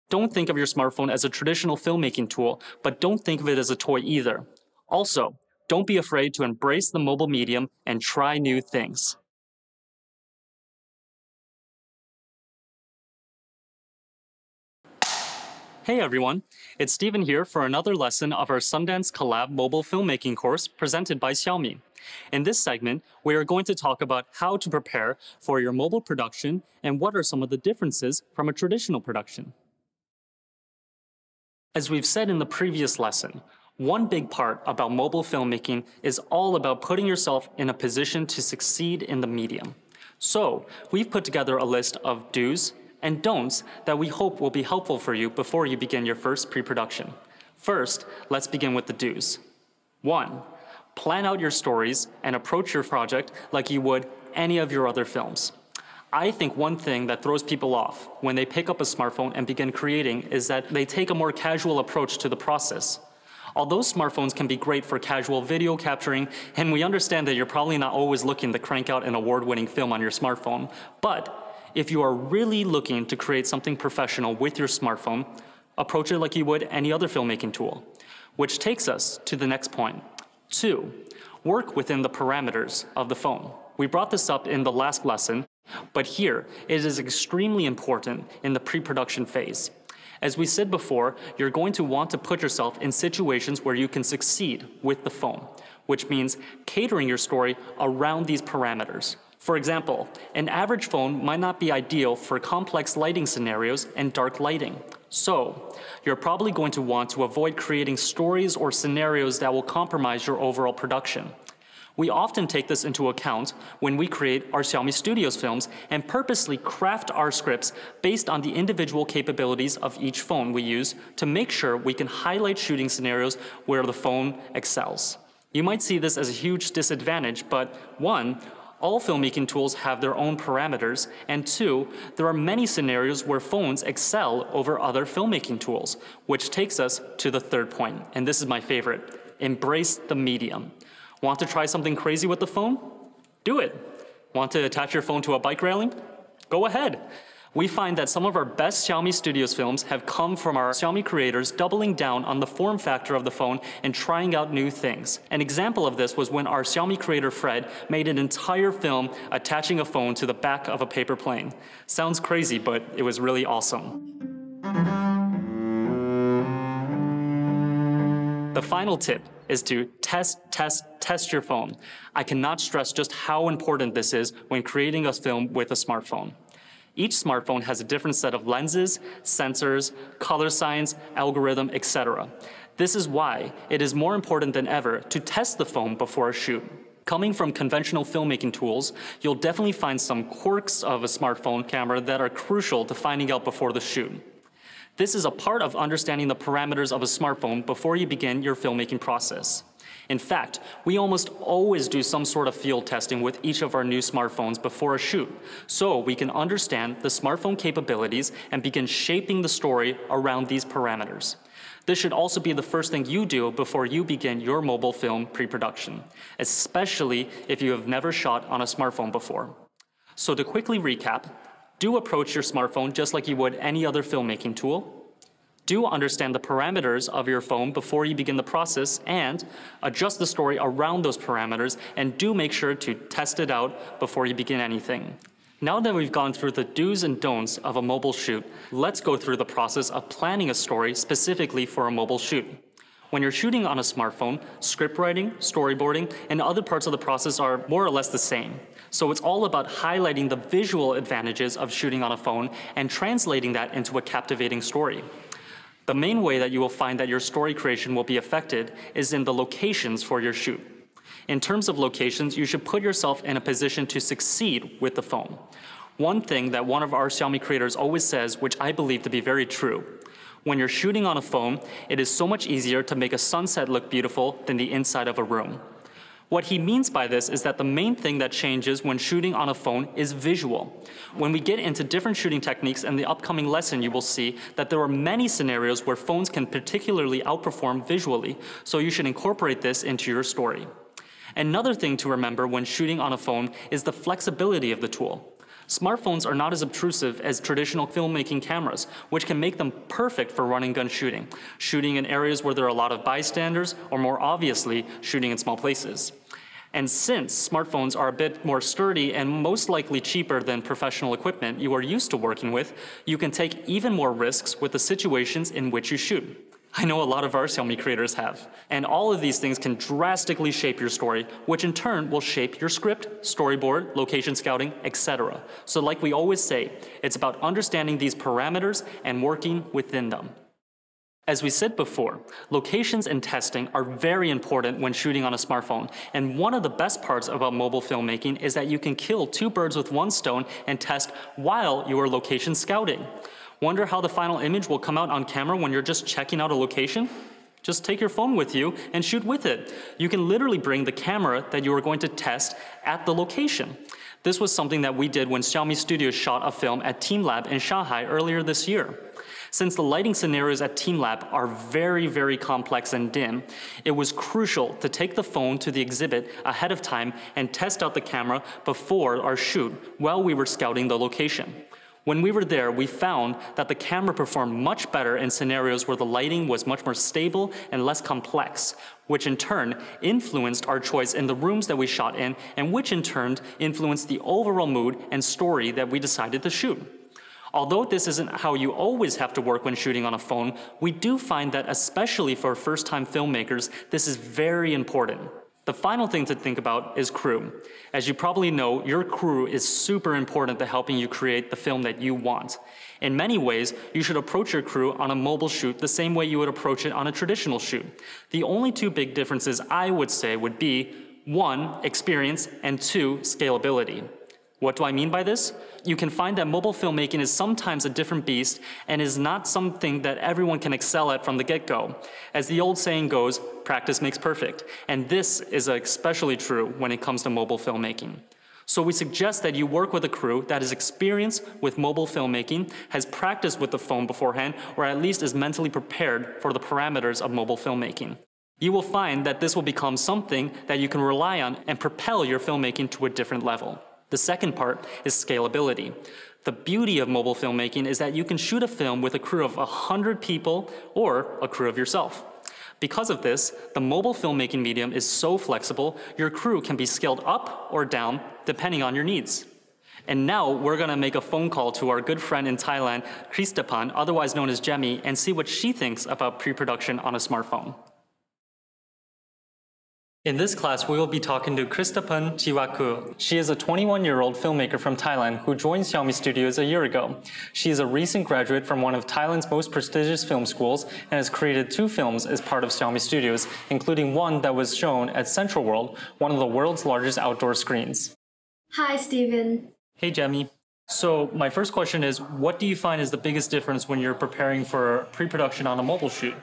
Don't think of your smartphone as a traditional filmmaking tool, but don't think of it as a toy either. Also, don't be afraid to embrace the mobile medium and try new things. Hey everyone, it's Steven here for another lesson of our Sundance Collab mobile filmmaking course presented by Xiaomi. In this segment, we are going to talk about how to prepare for your mobile production and what are some of the differences from a traditional production. As we've said in the previous lesson, one big part about mobile filmmaking is all about putting yourself in a position to succeed in the medium. So, we've put together a list of do's and don'ts that we hope will be helpful for you before you begin your first pre-production. First, let's begin with the do's. 1. Plan out your stories and approach your project like you would any of your other films. I think one thing that throws people off when they pick up a smartphone and begin creating is that they take a more casual approach to the process. Although smartphones can be great for casual video capturing, and we understand that you're probably not always looking to crank out an award-winning film on your smartphone, but if you are really looking to create something professional with your smartphone, approach it like you would any other filmmaking tool. Which takes us to the next point. 2. Work within the parameters of the phone. We brought this up in the last lesson, but here it is extremely important in the pre-production phase. As we said before, you're going to want to put yourself in situations where you can succeed with the phone, which means catering your story around these parameters. For example, an average phone might not be ideal for complex lighting scenarios and dark lighting. So, you're probably going to want to avoid creating stories or scenarios that will compromise your overall production. We often take this into account when we create our Xiaomi Studios films and purposely craft our scripts based on the individual capabilities of each phone we use to make sure we can highlight shooting scenarios where the phone excels. You might see this as a huge disadvantage, but 1, all filmmaking tools have their own parameters, and 2, there are many scenarios where phones excel over other filmmaking tools, which takes us to the third point, and this is my favorite: embrace the medium. Want to try something crazy with the phone? Do it. Want to attach your phone to a bike railing? Go ahead. We find that some of our best Xiaomi Studios films have come from our Xiaomi creators doubling down on the form factor of the phone and trying out new things. An example of this was when our Xiaomi creator Fred made an entire film attaching a phone to the back of a paper plane. Sounds crazy, but it was really awesome. The final tip is to test your phone. I cannot stress just how important this is when creating a film with a smartphone. Each smartphone has a different set of lenses, sensors, color science, algorithm, etc. This is why it is more important than ever to test the phone before a shoot. Coming from conventional filmmaking tools, you'll definitely find some quirks of a smartphone camera that are crucial to finding out before the shoot. This is a part of understanding the parameters of a smartphone before you begin your filmmaking process. In fact, we almost always do some sort of field testing with each of our new smartphones before a shoot, so we can understand the smartphone capabilities and begin shaping the story around these parameters. This should also be the first thing you do before you begin your mobile film pre-production, especially if you have never shot on a smartphone before. So to quickly recap, do approach your smartphone just like you would any other filmmaking tool. Do understand the parameters of your phone before you begin the process, and adjust the story around those parameters, and do make sure to test it out before you begin anything. Now that we've gone through the do's and don'ts of a mobile shoot, let's go through the process of planning a story specifically for a mobile shoot. When you're shooting on a smartphone, script writing, storyboarding, and other parts of the process are more or less the same. So it's all about highlighting the visual advantages of shooting on a phone and translating that into a captivating story. The main way that you will find that your story creation will be affected is in the locations for your shoot. In terms of locations, you should put yourself in a position to succeed with the phone. One thing that one of our Xiaomi creators always says, which I believe to be very true: when you're shooting on a phone, it is so much easier to make a sunset look beautiful than the inside of a room. What he means by this is that the main thing that changes when shooting on a phone is visual. When we get into different shooting techniques in the upcoming lesson, you will see that there are many scenarios where phones can particularly outperform visually, so you should incorporate this into your story. Another thing to remember when shooting on a phone is the flexibility of the tool. Smartphones are not as obtrusive as traditional filmmaking cameras, which can make them perfect for run and gun shooting, shooting in areas where there are a lot of bystanders, or more obviously, shooting in small places. And since smartphones are a bit more sturdy and most likely cheaper than professional equipment you are used to working with, you can take even more risks with the situations in which you shoot. I know a lot of our Xiaomi creators have. And all of these things can drastically shape your story, which in turn will shape your script, storyboard, location scouting, etc. So like we always say, it's about understanding these parameters and working within them. As we said before, locations and testing are very important when shooting on a smartphone, and one of the best parts about mobile filmmaking is that you can kill two birds with one stone and test while you are location scouting. Wonder how the final image will come out on camera when you're just checking out a location? Just take your phone with you and shoot with it. You can literally bring the camera that you are going to test at the location. This was something that we did when Xiaomi Studios shot a film at Team Lab in Shanghai earlier this year. Since the lighting scenarios at Team Lab are very, very complex and dim, it was crucial to take the phone to the exhibit ahead of time and test out the camera before our shoot while we were scouting the location. When we were there, we found that the camera performed much better in scenarios where the lighting was much more stable and less complex, which in turn influenced our choice in the rooms that we shot in, and which in turn influenced the overall mood and story that we decided to shoot. Although this isn't how you always have to work when shooting on a phone, we do find that especially for first-time filmmakers, this is very important. The final thing to think about is crew. As you probably know, your crew is super important to helping you create the film that you want. In many ways, you should approach your crew on a mobile shoot the same way you would approach it on a traditional shoot. The only two big differences I would say would be 1, experience, and 2, scalability. What do I mean by this? You can find that mobile filmmaking is sometimes a different beast and is not something that everyone can excel at from the get-go. As the old saying goes, practice makes perfect. And this is especially true when it comes to mobile filmmaking. So we suggest that you work with a crew that is experienced with mobile filmmaking, has practiced with the phone beforehand, or at least is mentally prepared for the parameters of mobile filmmaking. You will find that this will become something that you can rely on and propel your filmmaking to a different level. The second part is scalability. The beauty of mobile filmmaking is that you can shoot a film with a crew of 100 people or a crew of yourself. Because of this, the mobile filmmaking medium is so flexible, your crew can be scaled up or down depending on your needs. And now we're gonna make a phone call to our good friend in Thailand, Kristapan, otherwise known as Gemi, and see what she thinks about pre-production on a smartphone. In this class, we will be talking to Kristapan Chiwaku. She is a 21-year-old filmmaker from Thailand who joined Xiaomi Studios a year ago. She is a recent graduate from one of Thailand's most prestigious film schools and has created 2 films as part of Xiaomi Studios, including one that was shown at Central World, one of the world's largest outdoor screens. Hi, Steven. Hey, Gemi. So my first question is, what do you find is the biggest difference when you're preparing for pre-production on a mobile shoot?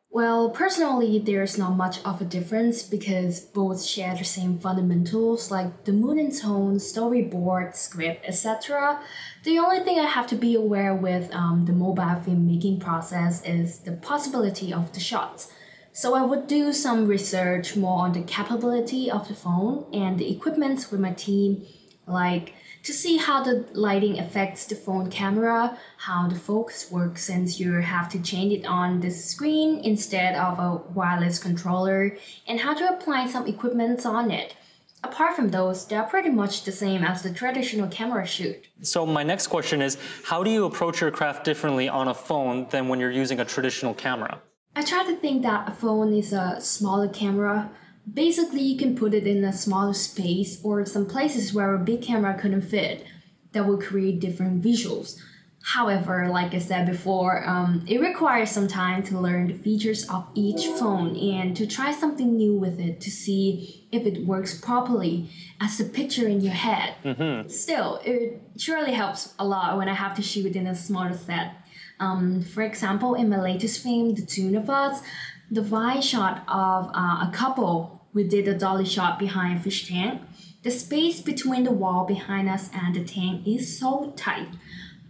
Well, personally, there's not much of a difference because both share the same fundamentals like the mood and tone, storyboard, script, etc. The only thing I have to be aware with the mobile filmmaking process is the possibility of the shots. So I would do some research more on the capability of the phone and the equipment with my team, like to see how the lighting affects the phone camera, how the focus works since you have to change it on the screen instead of a wireless controller, and how to apply some equipment on it. Apart from those, they're pretty much the same as the traditional camera shoot. So my next question is, how do you approach your craft differently on a phone than when you're using a traditional camera? I try to think that a phone is a smaller camera. Basically, you can put it in a smaller space or some places where a big camera couldn't fit. That will create different visuals. However, like I said before, it requires some time to learn the features of each phone and to try something new with it to see if it works properly as a picture in your head. Still, it surely helps a lot when I have to shoot in a smaller set. For example, in my latest film, The Two of Us, the wide shot of a couple, we did a dolly shot behind a fish tank. The space between the wall behind us and the tank is so tight.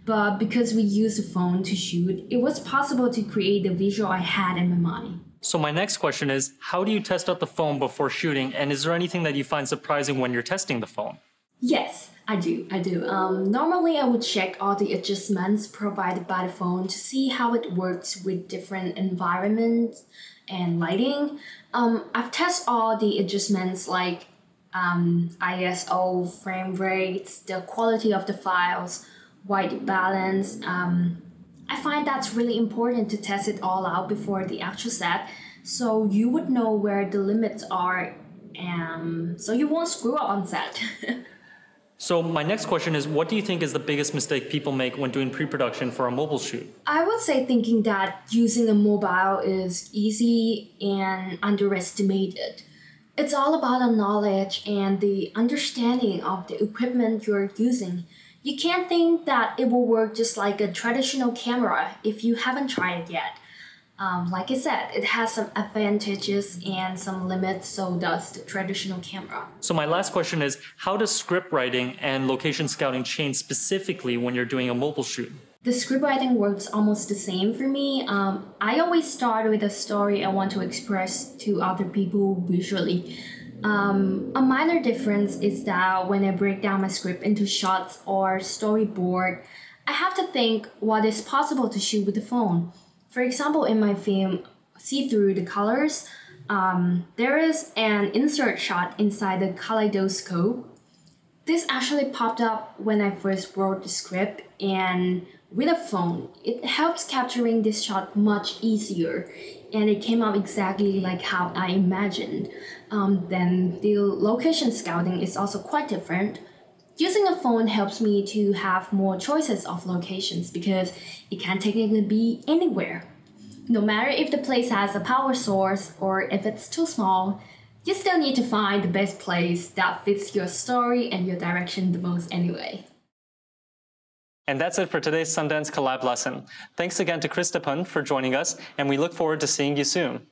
But because we used a phone to shoot, it was possible to create the visual I had in my mind. So my next question is, how do you test out the phone before shooting, and is there anything that you find surprising when you're testing the phone? Yes, I do. Normally, I would check all the adjustments provided by the phone to see how it works with different environments and lighting. I've tested all the adjustments like ISO, frame rates, the quality of the files, white balance. I find that's really important to test it all out before the actual set, so you would know where the limits are, and so you won't screw up on set. So my next question is, what do you think is the biggest mistake people make when doing pre-production for a mobile shoot? I would say thinking that using a mobile is easy and underestimated. It's all about the knowledge and the understanding of the equipment you're using. You can't think that it will work just like a traditional camera if you haven't tried it yet. Like I said, it has some advantages and some limits, so does the traditional camera. So my last question is, how does script writing and location scouting change specifically when you're doing a mobile shoot? The script writing works almost the same for me. I always start with a story I want to express to other people visually. A minor difference is that when I break down my script into shots or storyboard, I have to think what is possible to shoot with the phone. For example, in my film, See Through the Colors, there is an insert shot inside the kaleidoscope. This actually popped up when I first wrote the script, and with a phone, it helps capturing this shot much easier, and it came out exactly like how I imagined. Then the location scouting is also quite different. Using a phone helps me to have more choices of locations because it can technically be anywhere. No matter if the place has a power source or if it's too small, you still need to find the best place that fits your story and your direction the most anyway. And that's it for today's Sundance Collab lesson. Thanks again to Christophe for joining us, and we look forward to seeing you soon.